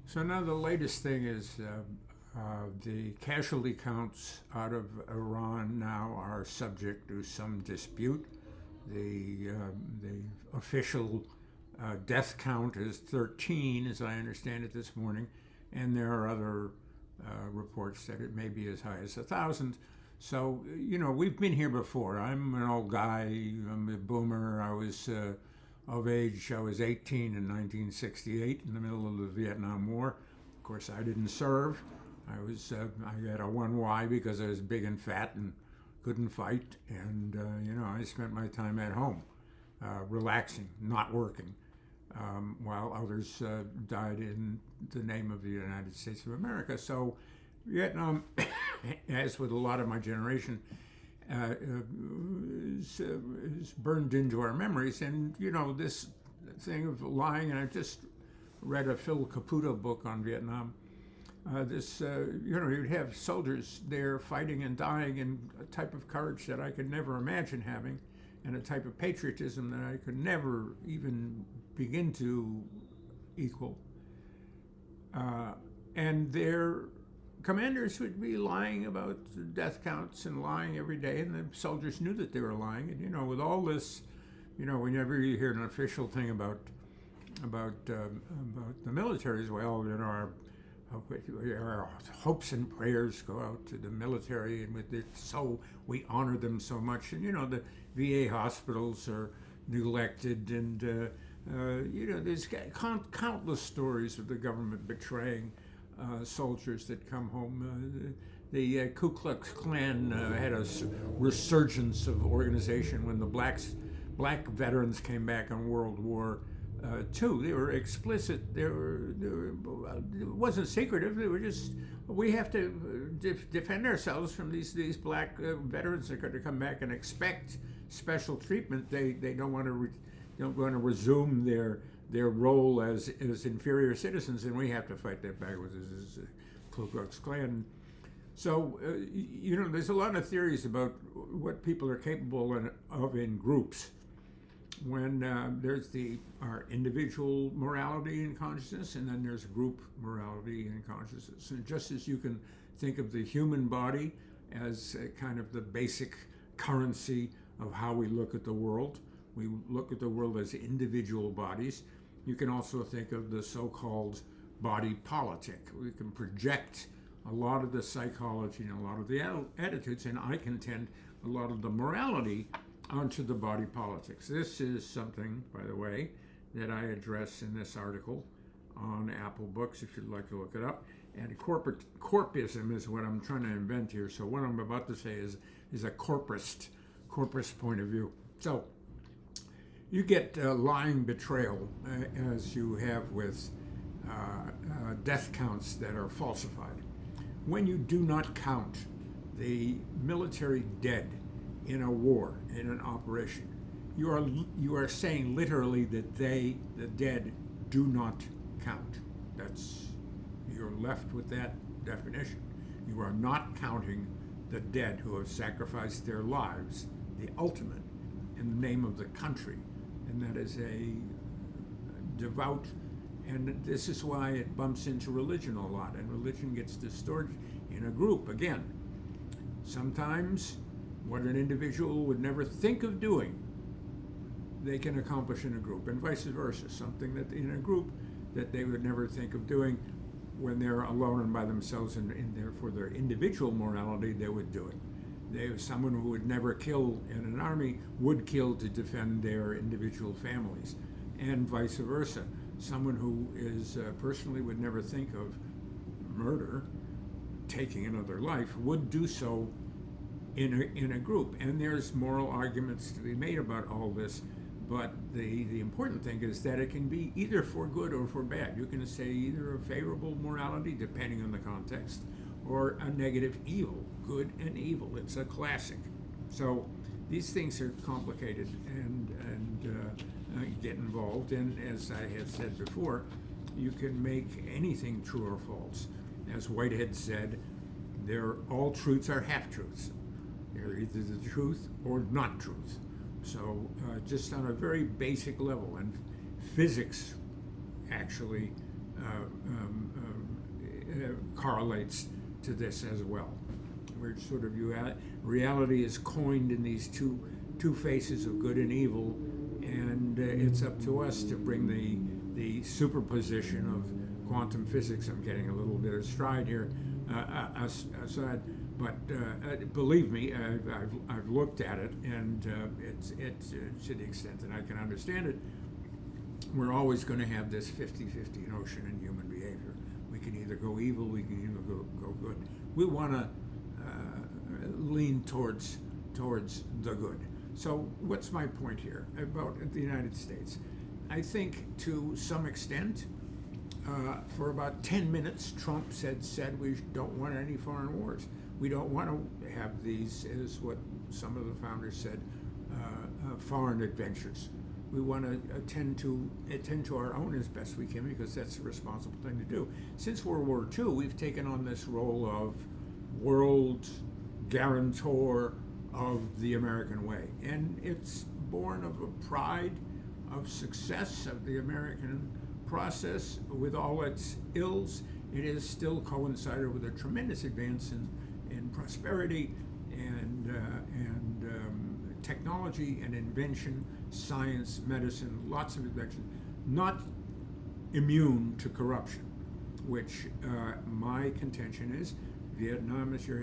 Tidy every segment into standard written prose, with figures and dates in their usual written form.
So now the latest thing is the casualty counts out of Iran now are subject to some dispute. The official death count is 13, as I understand it this morning, and there are other reports that it may be as high as 1,000. So we've been here before. I'm an old guy. I'm a boomer. I was of age. I was 18 in 1968 in the middle of the Vietnam War. Of course, I didn't serve. I had a 1Y because I was big and fat and couldn't fight. And I spent my time at home, relaxing, not working, while others died in the name of the United States of America. So Vietnam, as with a lot of my generation, is burned into our memories. And this thing of lying, and I just read a Phil Caputo book on Vietnam. You'd have soldiers there fighting and dying in a type of courage that I could never imagine having, and a type of patriotism that I could never even begin to equal. And their commanders would be lying about death counts and lying every day, and the soldiers knew that they were lying. And with all this, whenever you hear an official thing about the military as well, our hopes and prayers go out to the military, and with it, so we honor them so much. And the VA hospitals are neglected, and there's countless stories of the government betraying soldiers that come home. The Ku Klux Klan had a resurgence of organization when the black veterans came back in World War II. They were explicit. It wasn't secretive. They were just, we have to defend ourselves from these black veterans that are going to come back and expect special treatment. They don't want to resume their role as inferior citizens, and we have to fight that back with this Ku Klux Klan. So, there's a lot of theories about what people are capable of in groups. When there's our individual morality and consciousness, and then there's group morality and consciousness. And just as you can think of the human body as kind of the basic currency of how we look at the world, we look at the world as individual bodies. You can also think of the so-called body politic. We can project a lot of the psychology and a lot of the attitudes, and I contend a lot of the morality onto the body politics. This is something, by the way, that I address in this article on Apple Books, if you'd like to look it up. And corpism is what I'm trying to invent here. So what I'm about to say is a corpus point of view. So you get lying betrayal, as you have with death counts that are falsified. When you do not count the military dead in a war, in an operation, you are saying literally that the dead, do not count. You're left with that definition. You are not counting the dead who have sacrificed their lives, the ultimate, in the name of the country. And that is a devout, and this is why it bumps into religion a lot, and religion gets distorted in a group. Again, sometimes what an individual would never think of doing, they can accomplish in a group, and vice versa. Something that in a group that they would never think of doing when they're alone and by themselves, and therefore their individual morality, they would do it. Someone who would never kill in an army would kill to defend their individual families, and vice versa. Someone who is personally would never think of murder, taking another life, would do so in a group. And there's moral arguments to be made about all this, but the important thing is that it can be either for good or for bad. You can say either a favorable morality, depending on the context, or a negative evil, good and evil. It's a classic. So these things are complicated and get involved, and as I have said before, you can make anything true or false. As Whitehead said, all truths are half-truths. They're either the truth or not truth. So just on a very basic level, and physics actually correlates to this as well. Where sort of reality is coined in these two faces of good and evil, and it's up to us to bring the superposition of quantum physics. I'm getting a little bit of stride here aside, but believe me, I've looked at it, and it's to the extent that I can understand it, we're always going to have this 50-50 notion in human behavior. We can either go evil, we can either go good. We want to lean towards the good. So what's my point here about the United States? I think to some extent, for about 10 minutes, Trump said we don't want any foreign wars. We don't want to have these, as what some of the founders said, foreign adventures. We want to attend to our own as best we can, because that's a responsible thing to do. Since World War II, we've taken on this role of world guarantor of the American way, and it's born of a pride of success of the American process. With all its ills, it has still coincided with a tremendous advance in prosperity and technology and invention, science, medicine, lots of invention, not immune to corruption, which my contention is Vietnam is your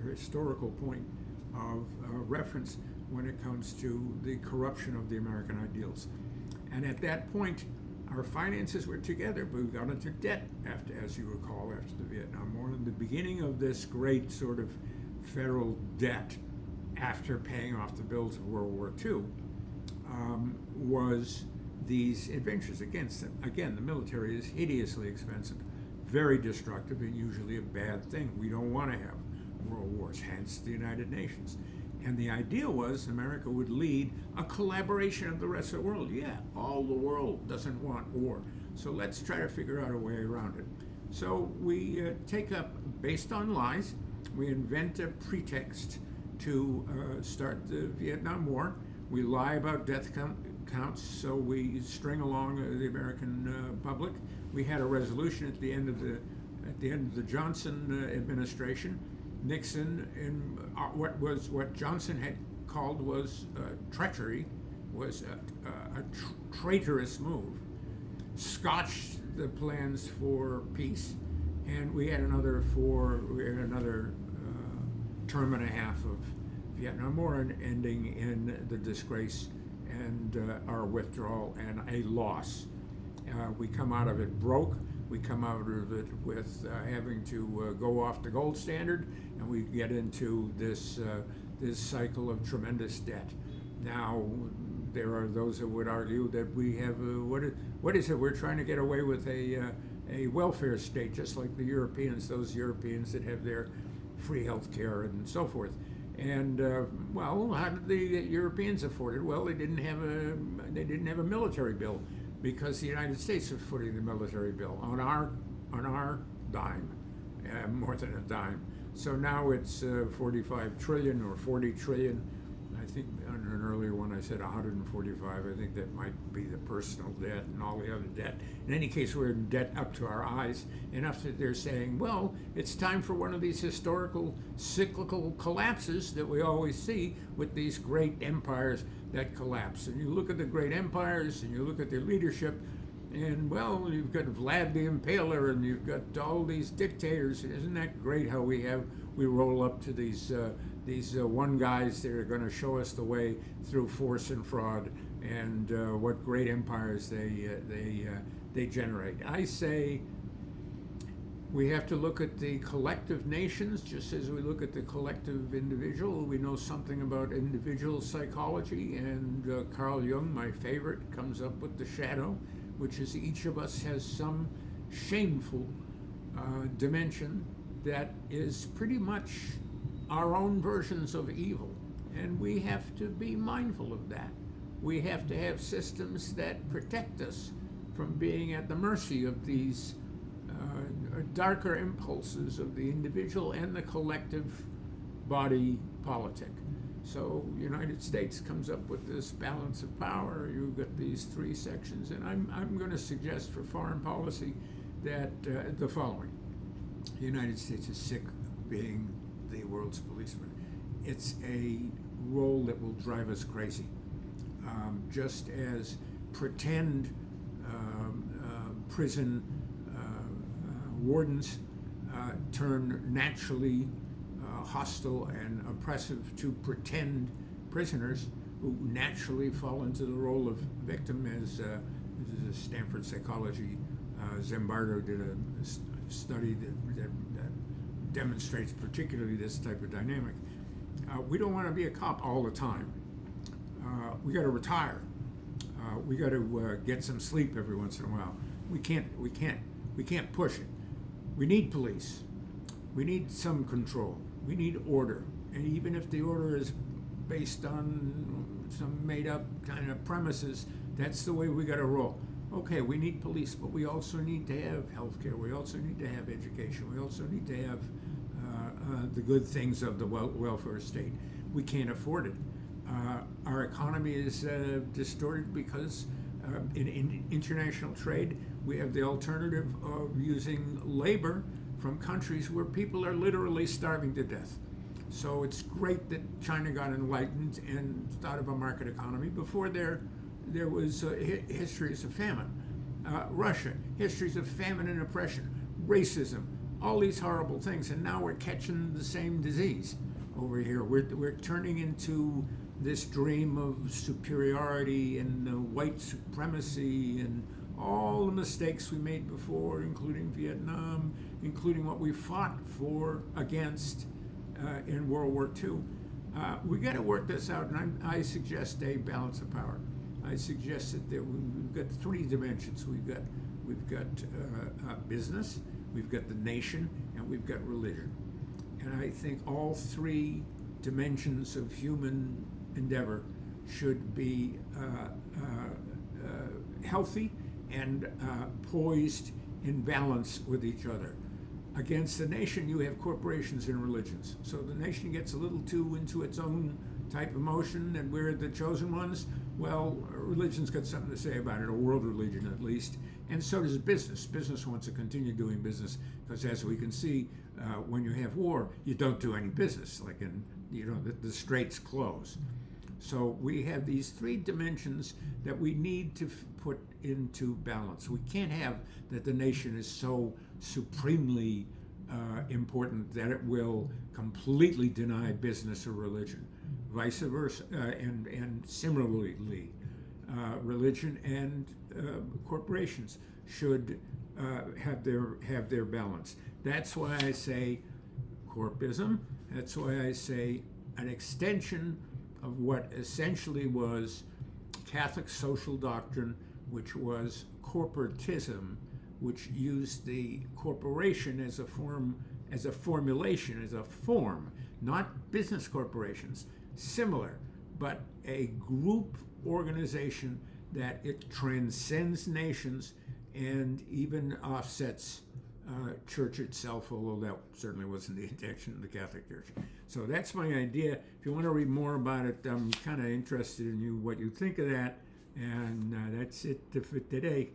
historical point of reference when it comes to the corruption of the American ideals. And at that point, our finances were together, but we got into debt, as you recall, after the Vietnam War. And the beginning of this great sort of federal debt after paying off the bills of World War II was these adventures. Again, the military is hideously expensive, very destructive, and usually a bad thing. We don't want to have world wars, hence the United Nations. And the idea was America would lead a collaboration of the rest of the world. Yeah, all the world doesn't want war, so let's try to figure out a way around it. So we take up, based on lies, we invent a pretext to start the Vietnam War. We lie about death counts, so we string along the American public. We had a resolution at the end of the Johnson administration. Nixon, in what Johnson had called was treachery, was a traitorous move, scotched the plans for peace, and we had another term and a half of Vietnam War, ending in the disgrace and our withdrawal and a loss. We come out of it broke. We come out of it with having to go off the gold standard, and we get into this cycle of tremendous debt. Now, there are those that would argue that we have what is it? We're trying to get away with a welfare state, just like the Europeans. Those Europeans that have their free health care and so forth. And well, how did the Europeans afford it? Well, they didn't have a military bill, because the United States was footing the military bill on our dime, more than a dime. So now it's 45 trillion or 40 trillion. I think on an earlier one I said 145. I think that might be the personal debt and all the other debt. In any case, we're in debt up to our eyes, enough that they're saying, well, it's time for one of these historical cyclical collapses that we always see with these great empires that collapse. And you look at the great empires and you look at their leadership, and well, you've got Vlad the Impaler, and you've got all these dictators. Isn't that great how we roll up to these one guys that are going to show us the way through force and fraud, and what great empires they generate. I say we have to look at the collective nations just as we look at the collective individual. We know something about individual psychology, and Carl Jung, my favorite, comes up with the shadow, which is each of us has some shameful dimension that is pretty much our own versions of evil, and we have to be mindful of that. We have to have systems that protect us from being at the mercy of these darker impulses of the individual and the collective body politic. So United States comes up with this balance of power. You've got these three sections, and I'm going to suggest for foreign policy that the following. The United States is sick of being the world's policeman. It's a role that will drive us crazy. Just as pretend prison wardens turn naturally hostile and oppressive to pretend prisoners who naturally fall into the role of victim, as this is a Stanford psychology. Zimbardo did a study that demonstrates particularly this type of dynamic. We don't want to be a cop all the time. We got to retire. We got to get some sleep every once in a while. We can't push it. We need police. We need some control. We need order. And even if the order is based on some made-up kind of premises, that's the way we got to roll. Okay, we need police, but we also need to have healthcare. We also need to have education. We also need to have the good things of the welfare state. We can't afford it. Our economy is distorted because in international trade, we have the alternative of using labor from countries where people are literally starving to death. So it's great that China got enlightened and thought of a market economy. Before there was histories of famine. Russia, histories of famine and oppression, racism, all these horrible things. And now we're catching the same disease over here. We're turning into this dream of superiority and white supremacy and all the mistakes we made before, including Vietnam, including what we fought for against in World War II. We got to work this out, and I suggest a balance of power. I suggest that we've got three dimensions. We've got business, we've got the nation, and we've got religion. And I think all three dimensions of human endeavor should be healthy and poised in balance with each other. Against the nation, you have corporations and religions. So the nation gets a little too into its own type of motion, and we're the chosen ones. Well, religion's got something to say about it, a world religion at least, and so does business. Business wants to continue doing business because, as we can see, when you have war, you don't do any business. Like the straits close. So we have these three dimensions that we need to put into balance. We can't have that the nation is so supremely important that it will completely deny business or religion. Vice versa, and similarly, religion and corporations should have their balance. That's why I say corpism. That's why I say an extension of what essentially was Catholic social doctrine, which was corporatism, which used the corporation as a formulation, as a form, not business corporations, similar, but a group organization that it transcends nations and even offsets church itself, although that certainly wasn't the intention of the Catholic Church. So that's my idea. If you want to read more about it, I'm kind of interested in what you think of that. And that's it for today.